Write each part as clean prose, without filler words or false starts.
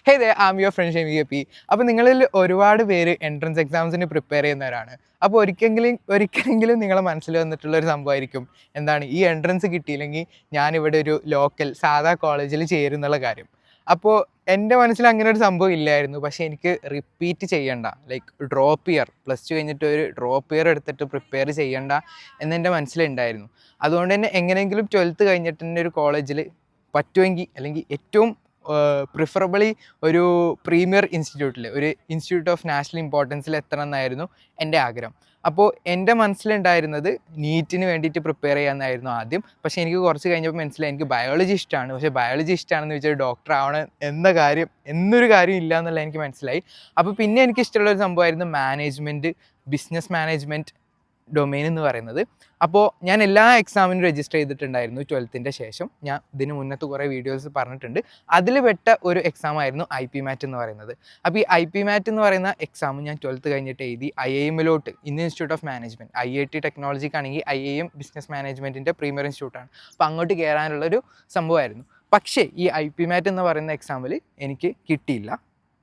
ഹേ ദേ am your friend Shemi P. അപ്പോൾ നിങ്ങളിൽ ഒരുപാട് പേര് എൻട്രൻസ് എക്സാംസിന് പ്രിപ്പയർ ചെയ്യുന്നവരാണ്. അപ്പോൾ ഒരിക്കലെങ്കിലും നിങ്ങളെ മനസ്സിൽ വന്നിട്ടുള്ള ഒരു സംഭവമായിരിക്കും എന്താണ് ഈ എൻട്രൻസ് കിട്ടിയില്ലെങ്കിൽ ഞാനിവിടെ ഒരു ലോക്കൽ സാധാ കോളേജിൽ ചേരുന്നുള്ള കാര്യം. അപ്പോൾ എൻ്റെ മനസ്സിൽ അങ്ങനെ ഒരു സംഭവം ഇല്ലായിരുന്നു. പക്ഷേ എനിക്ക് റിപ്പീറ്റ് ചെയ്യണ്ട, like drop year, plus two കഴിഞ്ഞിട്ട് ഒരു ഡ്രോപ്പ് ഇയർ എടുത്തിട്ട് പ്രിപ്പയർ ചെയ്യണ്ട എന്നെൻ്റെ മനസ്സിലുണ്ടായിരുന്നു. അതുകൊണ്ട് തന്നെ എങ്ങനെയെങ്കിലും 12th കഴിഞ്ഞിട്ട് തന്നെ ഒരു കോളേജിൽ പറ്റുമെങ്കിൽ, അല്ലെങ്കിൽ ഏറ്റവും പ്രിഫറബിളി ഒരു പ്രീമിയർ ഇൻസ്റ്റിറ്റ്യൂട്ടിൽ, ഒരു ഇൻസ്റ്റിറ്റ്യൂട്ട് ഓഫ് നാഷണൽ ഇമ്പോർട്ടൻസിൽ എത്തണം എന്നായിരുന്നു എൻ്റെ ആഗ്രഹം. അപ്പോൾ എൻ്റെ മനസ്സിലുണ്ടായിരുന്നത് നീറ്റിന് വേണ്ടിയിട്ട് പ്രിപ്പയർ ചെയ്യാമെന്നായിരുന്നു ആദ്യം. പക്ഷേ എനിക്ക് കുറച്ച് കഴിഞ്ഞപ്പോൾ മനസ്സിലായി എനിക്ക് ബയോളജി ഇഷ്ടമാണ്. പക്ഷേ ബയോളജി ഇഷ്ടമാണെന്ന് വെച്ചാൽ ഡോക്ടർ ആവണം എന്നൊരു കാര്യം ഇല്ല എന്നുള്ള എനിക്ക് മനസ്സിലായി. അപ്പോൾ പിന്നെ എനിക്ക് ഇഷ്ടമുള്ളൊരു സംഭവമായിരുന്നു മാനേജ്മെൻറ്റ്, ബിസിനസ് മാനേജ്മെൻറ്റ് ഡൊമെയിൻ എന്ന് പറയുന്നത്. അപ്പോൾ ഞാൻ എല്ലാ എക്സാമിനും രജിസ്റ്റർ ചെയ്തിട്ടുണ്ടായിരുന്നു 12th ശേഷം. ഞാൻ ഇതിന് മുന്നത്ത് കുറേ വീഡിയോസ് പറഞ്ഞിട്ടുണ്ട്. അതിൽ പെട്ട ഒരു എക്സാം ആയിരുന്നു IPMAT എന്ന് പറയുന്നത്. അപ്പോൾ ഈ IPMAT എന്ന് പറയുന്ന എക്സാം ഞാൻ 12th കഴിഞ്ഞിട്ട് എഴുതി IIM-ലോട്ട്, Indian institute of management, IIT ടെക്നോളജിക്കാണെങ്കിൽ IIM ബിസിനസ് മാനേജ്മെൻറ്റിൻ്റെ പ്രീമിയർ ഇൻസ്റ്റിറ്റ്യൂട്ടാണ്. അപ്പോൾ അങ്ങോട്ട് കയറാനുള്ളൊരു സംഭവമായിരുന്നു. പക്ഷേ ഈ IPMAT എന്ന് പറയുന്ന എക്സാമിൽ എനിക്ക് കിട്ടിയില്ല.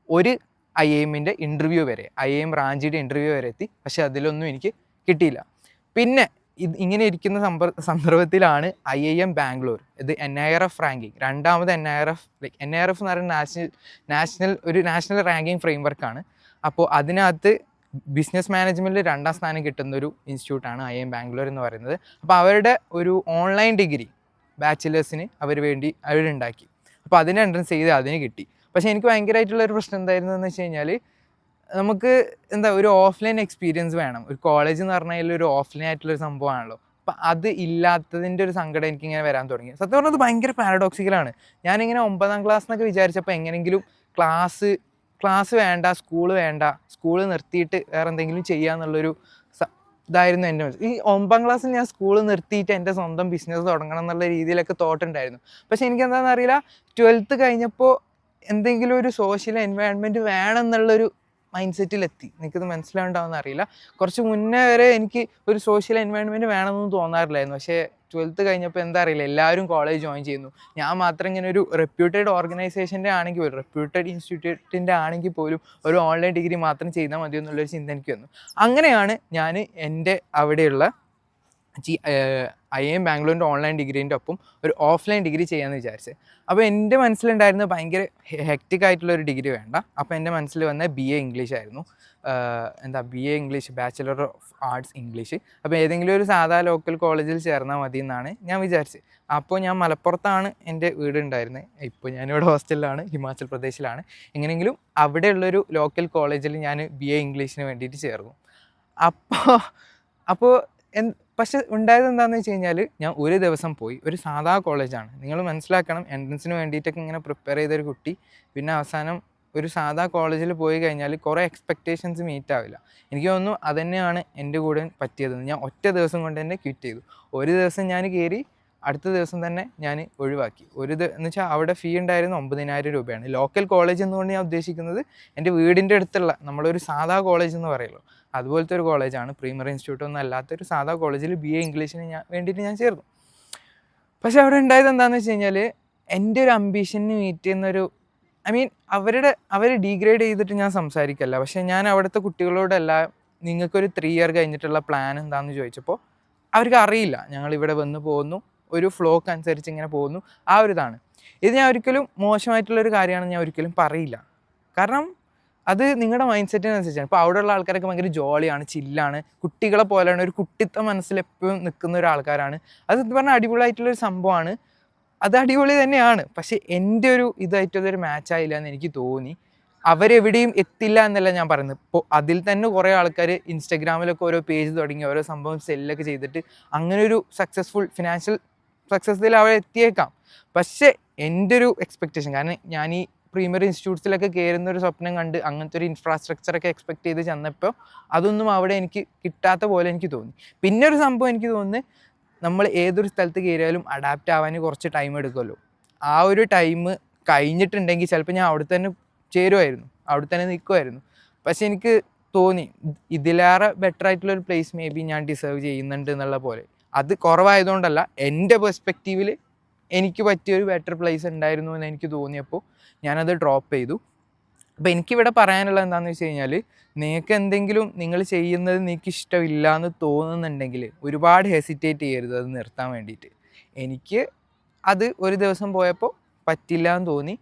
ഒരു IIM-ൻ്റെ ഇൻ്റർവ്യൂ വരെ, IIM റാഞ്ചിയുടെ ഇൻ്റർവ്യൂ വരെ എത്തി. പക്ഷേ അതിലൊന്നും എനിക്ക് കിട്ടിയില്ല. പിന്നെ ഇങ്ങനെ ഇരിക്കുന്ന സന്ദർഭത്തിലാണ് IIM ബാംഗ്ലൂർ, ഇത് NIRF റാങ്കിങ്, രണ്ടാമത് NIRF എന്ന് പറയുന്ന നാഷണൽ റാങ്കിങ് ഫ്രെയിംവർക്കാണ്. അപ്പോൾ അതിനകത്ത് ബിസിനസ് മാനേജ്മെൻറ്റിൽ 2ാം സ്ഥാനം കിട്ടുന്നൊരു ഇൻസ്റ്റിറ്റ്യൂട്ടാണ് IIM ബാംഗ്ലൂർ എന്ന് പറയുന്നത്. അപ്പോൾ അവരുടെ ഒരു ഓൺലൈൻ ഡിഗ്രി ബാച്ചിലേഴ്സിന് അവരുണ്ടാക്കി. അപ്പോൾ അതിന് എൻട്രൻസ് ചെയ്ത് അതിന് കിട്ടി. പക്ഷേ എനിക്ക് ഭയങ്കരമായിട്ടുള്ളൊരു പ്രശ്നം എന്തായിരുന്നു എന്ന് വെച്ച് കഴിഞ്ഞാൽ, നമുക്ക് ഒരു ഓഫ്ലൈൻ എക്സ്പീരിയൻസ് വേണം. ഒരു കോളേജ് എന്ന് പറഞ്ഞാൽ ഒരു ഓഫ്ലൈൻ ആയിട്ടുള്ളൊരു സംഭവമാണല്ലോ. അപ്പം അത് ഇല്ലാത്തതിൻ്റെ ഒരു സങ്കടം എനിക്കിങ്ങനെ വരാൻ തുടങ്ങി. സത്യം പറഞ്ഞാൽ അത് ഭയങ്കര പാരഡോക്സിക്കലാണ്. ഞാനിങ്ങനെ 9ാം ക്ലാസ് എന്നൊക്കെ വിചാരിച്ചപ്പോൾ എങ്ങനെയെങ്കിലും ക്ലാസ് വേണ്ട, സ്കൂൾ നിർത്തിയിട്ട് വേറെ എന്തെങ്കിലും ചെയ്യാന്നുള്ളൊരു ഇതായിരുന്നു എൻ്റെ മനസ്സിൽ. ഈ 9ാം ക്ലാസ്സിൽ ഞാൻ സ്കൂൾ നിർത്തിയിട്ട് എൻ്റെ സ്വന്തം ബിസിനസ് തുടങ്ങണം എന്നുള്ള രീതിയിലൊക്കെ തോട്ടുണ്ടായിരുന്നു. പക്ഷേ എനിക്കെന്താണെന്ന് അറിയില്ല, 12th കഴിഞ്ഞപ്പോൾ എന്തെങ്കിലും ഒരു സോഷ്യൽ എൻവയൺമെൻറ്റ് വേണം എന്നുള്ളൊരു മൈൻഡ് സെറ്റിലെത്തി. എനിക്കത് മനസ്സിലാവുണ്ടാവുമെന്ന് അറിയില്ല. കുറച്ച് മുന്നേ വരെ എനിക്ക് ഒരു സോഷ്യൽ എൻവയൺമെൻറ്റ് വേണമെന്നൊന്നും തോന്നാറില്ലായിരുന്നു. പക്ഷേ 12th കഴിഞ്ഞപ്പോൾ എന്താ അറിയില്ല, എല്ലാവരും കോളേജ് ജോയിൻ ചെയ്യുന്നു. ഞാൻ മാത്രം ഇങ്ങനെ ഒരു റെപ്യൂട്ടഡ് ഓർഗനൈസേഷൻ്റെ ആണെങ്കിൽ പോലും, റെപ്യൂട്ടഡ് ഇൻസ്റ്റിറ്റ്യൂട്ടിൻ്റെ ആണെങ്കിൽ പോലും ഒരു ഓൺലൈൻ ഡിഗ്രി മാത്രം ചെയ്താൽ മതി എന്നുള്ളൊരു ചിന്ത എനിക്ക് വന്നു. അങ്ങനെയാണ് ഞാൻ എൻ്റെ അവിടെയുള്ള IIM ബാംഗ്ലൂരിൻ്റെ ഓൺലൈൻ ഡിഗ്രീൻ്റെ ഒപ്പം ഒരു ഓഫ്ലൈൻ ഡിഗ്രി ചെയ്യാമെന്ന് വിചാരിച്ചത്. അപ്പോൾ എൻ്റെ മനസ്സിലുണ്ടായിരുന്നത് ഭയങ്കര ഹെക്റ്റിക് ആയിട്ടുള്ളൊരു ഡിഗ്രി വേണ്ട. അപ്പോൾ എൻ്റെ മനസ്സിൽ വന്ന BA ഇംഗ്ലീഷ് ആയിരുന്നു. BA English, bachelor of arts English. അപ്പോൾ ഏതെങ്കിലും ഒരു സാധാ ലോക്കൽ കോളേജിൽ ചേർന്നാൽ മതി എന്നാണ് ഞാൻ വിചാരിച്ചത്. അപ്പോൾ ഞാൻ മലപ്പുറത്താണ് എൻ്റെ വീട് ഉണ്ടായിരുന്നത്. ഇപ്പോൾ ഞാനിവിടെ ഹോസ്റ്റലിലാണ്, ഹിമാചൽ പ്രദേശിലാണ്. എങ്ങനെയെങ്കിലും അവിടെയുള്ളൊരു ലോക്കൽ കോളേജിൽ ഞാൻ BA ഇംഗ്ലീഷിന് വേണ്ടിയിട്ട് ചേർന്നു. അപ്പോൾ പക്ഷെ ഉണ്ടായത് എന്താണെന്ന് വെച്ച് കഴിഞ്ഞാൽ, ഞാൻ ഒരു ദിവസം പോയി, ഒരു സാധാ കോളേജാണ്, നിങ്ങൾ മനസ്സിലാക്കണം, എൻട്രൻസിന് വേണ്ടിയിട്ടൊക്കെ ഇങ്ങനെ പ്രിപ്പയർ ചെയ്തൊരു കുട്ടി പിന്നെ അവസാനം ഒരു സാധാ കോളേജിൽ പോയി കഴിഞ്ഞാൽ കുറേ എക്സ്പെക്റ്റേഷൻസ് മീറ്റ് ആവില്ല. എനിക്ക് തോന്നുന്നു അതുതന്നെയാണ് എൻ്റെ കൂടെ പറ്റിയതെന്ന്. ഞാൻ ഒറ്റ ദിവസം കൊണ്ട് തന്നെ ക്വിറ്റ് ചെയ്തു. ഒരു ദിവസം ഞാൻ കയറി, അടുത്ത ദിവസം തന്നെ ഞാൻ ഒഴിവാക്കി. എന്ന് വെച്ചാൽ അവിടെ ഫീ ഉണ്ടായിരുന്നത് 9,000 രൂപയാണ്. ലോക്കൽ കോളേജ് എന്നുകൊണ്ട് ഞാൻ ഉദ്ദേശിക്കുന്നത് എൻ്റെ വീടിൻ്റെ അടുത്തുള്ള നമ്മളൊരു സാധാ കോളേജ് എന്ന് പറയുമല്ലോ, അതുപോലത്തെ ഒരു കോളേജാണ്. പ്രീമിയർ ഇൻസ്റ്റിറ്റ്യൂട്ട് ഒന്നും അല്ലാത്തൊരു സാധാ കോളേജിൽ BA ഇംഗ്ലീഷിന് വേണ്ടിയിട്ട് ഞാൻ ചേർന്നു. പക്ഷേ അവിടെ ഉണ്ടായത് എന്താണെന്ന് വെച്ച് കഴിഞ്ഞാൽ, എൻ്റെ ഒരു അംബീഷന് മീറ്റ് ചെയ്യുന്നൊരു അവർ ഡീഗ്രേഡ് ചെയ്തിട്ട് ഞാൻ സംസാരിക്കല്ല. പക്ഷേ ഞാൻ അവിടുത്തെ കുട്ടികളോടെല്ലാം നിങ്ങൾക്കൊരു 3 ഇയർ കഴിഞ്ഞിട്ടുള്ള പ്ലാൻ എന്താണെന്ന് ചോദിച്ചപ്പോൾ അവർക്ക് അറിയില്ല. ഞങ്ങളിവിടെ വന്ന് പോകുന്നു, ഒരു ഫ്ലോക്ക് അനുസരിച്ച് ഇങ്ങനെ പോകുന്നു, ആ ഒരു ഇതാണ്. ഇത് ഞാൻ ഒരിക്കലും മോശമായിട്ടുള്ളൊരു കാര്യമാണെന്ന് ഞാൻ ഒരിക്കലും പറയില്ല. കാരണം അത് നിങ്ങളുടെ മൈൻഡ് സെറ്റിനനുസരിച്ചാണ്. ഇപ്പോൾ അവിടെയുള്ള ആൾക്കാരൊക്കെ ഭയങ്കര ജോളിയാണ്, ചില്ലാണ്, കുട്ടികളെ പോലെയാണ്, ഒരു കുട്ടിത്ത മനസ്സിൽ എപ്പോഴും നിൽക്കുന്ന ഒരാൾക്കാരാണ്. അത് പറഞ്ഞാൽ അടിപൊളിയായിട്ടുള്ളൊരു സംഭവമാണ്. അത് അടിപൊളി തന്നെയാണ്. പക്ഷേ എൻ്റെ ഒരു ഇതായിട്ടതൊരു മാച്ചായില്ല എന്ന് എനിക്ക് തോന്നി. അവരെവിടെയും എത്തില്ല എന്നല്ല ഞാൻ പറയുന്നത്. ഇപ്പോൾ അതിൽ തന്നെ കുറേ ആൾക്കാർ ഇൻസ്റ്റഗ്രാമിലൊക്കെ ഓരോ പേജ് തുടങ്ങി ഓരോ സംഭവം സെല്ലൊക്കെ ചെയ്തിട്ട് അങ്ങനെ ഒരു ഫിനാൻഷ്യൽ സക്സസ്സിൽ അവർ എത്തിയേക്കാം. പക്ഷേ എൻ്റെ ഒരു എക്സ്പെക്റ്റേഷൻ, കാരണം ഞാൻ ഈ പ്രീമിയർ ഇൻസ്റ്റിറ്റ്യൂട്ട്സിലൊക്കെ കയറുന്ന ഒരു സ്വപ്നം കണ്ട് അങ്ങനത്തെ ഒരു ഇൻഫ്രാസ്ട്രക്ചറൊക്കെ എക്സ്പെക്ട് ചെയ്ത് ചെന്നപ്പോൾ അതൊന്നും അവിടെ എനിക്ക് കിട്ടാത്ത പോലെ എനിക്ക് തോന്നി. പിന്നെ ഒരു സംഭവം എനിക്ക് തോന്നുന്നത്, നമ്മൾ ഏതൊരു സ്ഥലത്ത് കയറിയാലും അഡാപ്റ്റ് ആവാൻ കുറച്ച് ടൈം എടുക്കുമല്ലോ. ആ ഒരു ടൈം കഴിഞ്ഞിട്ടുണ്ടെങ്കിൽ ചിലപ്പോൾ ഞാൻ അവിടെ തന്നെ ചേരുമായിരുന്നു, അവിടെ തന്നെ നിൽക്കുമായിരുന്നു. പക്ഷെ എനിക്ക് തോന്നി ഇതിലേറെ ബെറ്റർ ആയിട്ടുള്ളൊരു പ്ലേസ് മേ ബി ഞാൻ ഡിസേർവ് ചെയ്യുന്നുണ്ട് എന്നുള്ള പോലെ. അത് കുറവായതുകൊണ്ടല്ല, എൻ്റെ പെർസ്പെക്റ്റീവിൽ എനിക്ക് പറ്റിയൊരു ബെറ്റർ പ്ലേസ് ഉണ്ടായിരുന്നു എന്ന് എനിക്ക് തോന്നിയപ്പോൾ ഞാനത് ഡ്രോപ്പ് ചെയ്തു. അപ്പോൾ എനിക്കിവിടെ പറയാനുള്ളത് എന്താണെന്ന് വെച്ച് കഴിഞ്ഞാൽ, നിങ്ങൾക്ക് എന്തെങ്കിലും നിങ്ങൾ ചെയ്യുന്നത് നിങ്ങൾക്ക് ഇഷ്ടമില്ല എന്ന് തോന്നുന്നുണ്ടെങ്കിൽ ഒരുപാട് ഹെസിറ്റേറ്റ് ചെയ്യരുത് അത് നിർത്താൻ വേണ്ടിയിട്ട്. എനിക്ക് അത് ഒരു ദിവസം പോയപ്പോൾ പറ്റില്ല എന്ന് തോന്നി.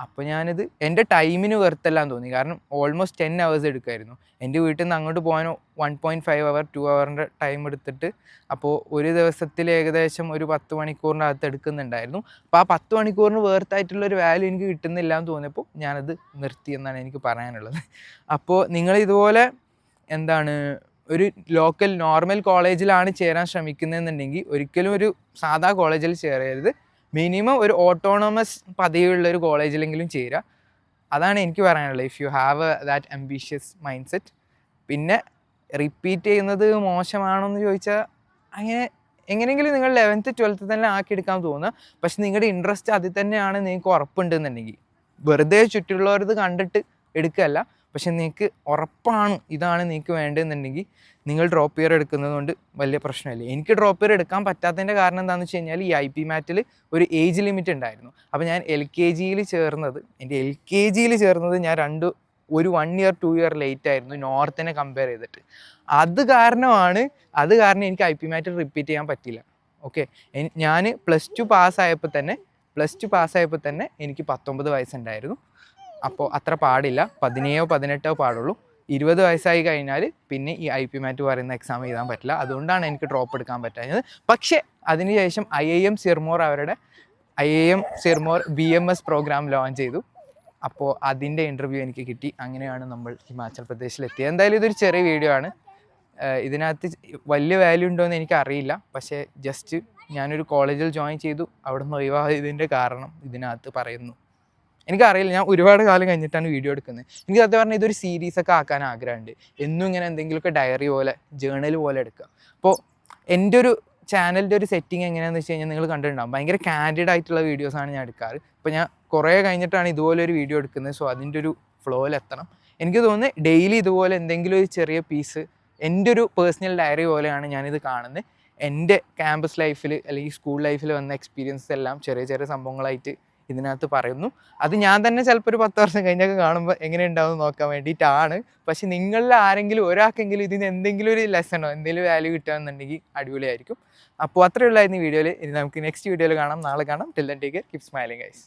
അപ്പോൾ ഞാനിത് എൻ്റെ ടൈമിന് വെറുത്തെല്ലാന്ന് തോന്നി. കാരണം ഓൾമോസ്റ്റ് 10 hours എടുക്കുമായിരുന്നു. എൻ്റെ വീട്ടിൽ നിന്ന് അങ്ങോട്ട് പോകാൻ 1.5 hour 2 hourൻ്റെ ടൈം എടുത്തിട്ട്, അപ്പോൾ ഒരു ദിവസത്തിൽ ഏകദേശം ഒരു 10 മണിക്കൂറിൻ്റെ അകത്ത് എടുക്കുന്നുണ്ടായിരുന്നു. അപ്പോൾ ആ 10 മണിക്കൂറിന് വേർത്തായിട്ടുള്ളൊരു വാല്യൂ എനിക്ക് കിട്ടുന്നില്ല എന്ന് തോന്നിയപ്പോൾ ഞാനത് നിർത്തി എന്നാണ് എനിക്ക് പറയാനുള്ളത്. അപ്പോൾ നിങ്ങൾ ഇതുപോലെ എന്താണ് ഒരു ലോക്കൽ നോർമൽ കോളേജിലാണ് ചേരാൻ ശ്രമിക്കുന്നതെന്നുണ്ടെങ്കിൽ ഒരിക്കലും ഒരു സാധാ കോളേജിൽ ചേരരുത്. മിനിമം ഒരു ഓട്ടോണമസ് പദവിയുള്ള ഒരു കോളേജിലെങ്കിലും ചേരുക. അതാണ് എനിക്ക് പറയാനുള്ളത്. If you have that ambitious mind set. പിന്നെ റിപ്പീറ്റ് ചെയ്യുന്നത് മോശമാണോ എന്ന് ചോദിച്ചാൽ അങ്ങനെ എങ്ങനെയെങ്കിലും നിങ്ങൾ 11th 12th തന്നെ ആക്കിയെടുക്കാൻ തോന്നുക. പക്ഷെ നിങ്ങളുടെ ഇൻട്രസ്റ്റ് അതിൽ തന്നെയാണ് നിങ്ങൾക്ക് ഉറപ്പുണ്ടെന്നുണ്ടെങ്കിൽ, വെറുതെ ചുറ്റുള്ളവരത് കണ്ടിട്ട് എടുക്കുകയല്ല, പക്ഷെ നിങ്ങൾക്ക് ഉറപ്പാണ് ഇതാണ് നിങ്ങൾക്ക് വേണ്ടതെന്നുണ്ടെങ്കിൽ നിങ്ങൾ ഡ്രോപ്പ് ഇയർ എടുക്കുന്നത് കൊണ്ട് വലിയ പ്രശ്നമില്ല. എനിക്ക് ഡ്രോപ്പ് ഇയർ എടുക്കാൻ പറ്റാത്തതിൻ്റെ കാരണം എന്താണെന്ന് വെച്ച് കഴിഞ്ഞാൽ, ഈ IP മാറ്റിൽ ഒരു ഏജ് ലിമിറ്റ് ഉണ്ടായിരുന്നു. അപ്പോൾ ഞാൻ LKGയിൽ ചേർന്നത്, എൻ്റെ LKGയിൽ ചേർന്നത് ഞാൻ ഒരു 1 year 2 year ലേറ്റ് ആയിരുന്നു നോർത്തിനെ കമ്പയർ ചെയ്തിട്ട്. അത് കാരണം എനിക്ക് IP മാറ്റിൽ റിപ്പീറ്റ് ചെയ്യാൻ പറ്റില്ല. ഓക്കെ, ഞാൻ +2 പാസ്സായപ്പോൾ തന്നെ എനിക്ക് 19 വയസ്സുണ്ടായിരുന്നു. അപ്പോൾ അത്ര പാടില്ല, 17 18 പാടുള്ളൂ. 20 വയസ്സായി കഴിഞ്ഞാൽ പിന്നെ ഈ IP മാറ്റ് പറയുന്ന എക്സാം എഴുതാൻ പറ്റില്ല. അതുകൊണ്ടാണ് എനിക്ക് ഡ്രോപ്പ് എടുക്കാൻ പറ്റാഞ്ഞത്. പക്ഷേ അതിനുശേഷം IIM സിർമോർ BMS പ്രോഗ്രാം ലോഞ്ച് ചെയ്തു. അപ്പോൾ അതിൻ്റെ ഇൻ്റർവ്യൂ എനിക്ക് കിട്ടി. അങ്ങനെയാണ് നമ്മൾ ഹിമാചൽ പ്രദേശിലെത്തിയത്. എന്തായാലും ഇതൊരു ചെറിയ വീഡിയോ ആണ്. ഇതിനകത്ത് വലിയ വാല്യൂ ഉണ്ടോയെന്ന് എനിക്കറിയില്ല. പക്ഷേ ജസ്റ്റ് ഞാനൊരു കോളേജിൽ ജോയിൻ ചെയ്തു, അവിടെ നിന്ന് ഒഴിവായതിൻ്റെ കാരണം ഇതിനകത്ത് പറയുന്നു. എനിക്കറിയില്ല, ഞാൻ ഒരുപാട് കാലം കഴിഞ്ഞിട്ടാണ് വീഡിയോ എടുക്കുന്നത്. എനിക്ക് സത്യം പറഞ്ഞാൽ ഇതൊരു സീരീസൊക്കെ ആക്കാൻ ആഗ്രഹമുണ്ട്. എന്നും ഇങ്ങനെ എന്തെങ്കിലുമൊക്കെ ഡയറി പോലെ ജേണൽ പോലെ എടുക്കുക. അപ്പോൾ എൻ്റെ ഒരു ചാനലിൻ്റെ ഒരു സെറ്റിംഗ് എങ്ങനെയാണെന്ന് വെച്ച് കഴിഞ്ഞാൽ നിങ്ങൾ കണ്ടിട്ടുണ്ടാകും. ഭയങ്കര കാൻഡിഡ് ആയിട്ടുള്ള വീഡിയോസാണ് ഞാൻ എടുക്കാറ്. ഇപ്പോൾ ഞാൻ കുറേ കഴിഞ്ഞിട്ടാണ് ഇതുപോലൊരു വീഡിയോ എടുക്കുന്നത്. സോ അതിൻ്റെ ഒരു ഫ്ലോയിലെത്തണം. എനിക്ക് തോന്നുന്നത് ഡെയിലി ഇതുപോലെ എന്തെങ്കിലും ഒരു ചെറിയ പീസ്, എൻ്റെ ഒരു പേഴ്സണൽ ഡയറി പോലെയാണ് ഞാനിത് കാണുന്നത്. എൻ്റെ ക്യാമ്പസ് ലൈഫിൽ അല്ലെങ്കിൽ സ്കൂൾ ലൈഫിൽ വന്ന എക്സ്പീരിയൻസ് എല്ലാം ചെറിയ ചെറിയ സംഭവങ്ങളായിട്ട് ഇതിനകത്ത് പറയുന്നു. അത് ഞാൻ തന്നെ ചിലപ്പോൾ ഒരു 10 വർഷം കഴിഞ്ഞൊക്കെ കാണുമ്പോൾ എങ്ങനെ ഉണ്ടാവും നോക്കാൻ വേണ്ടിയിട്ടാണ്. പക്ഷെ നിങ്ങളിൽ ആരെങ്കിലും ഒരാൾക്കെങ്കിലും ഇതിന് എന്തെങ്കിലും ഒരു ലെസണോ എന്തെങ്കിലും വാല്യൂ കിട്ടുകയെന്നുണ്ടെങ്കിൽ അടിപൊളിയായിരിക്കും. അപ്പോൾ അത്രയുള്ളായിരുന്നു ഈ വീഡിയോയിൽ. ഇനി നമുക്ക് നെക്സ്റ്റ് വീഡിയോയിൽ കാണാം, നാളെ കാണാം. Till then take care, keep smiling guys.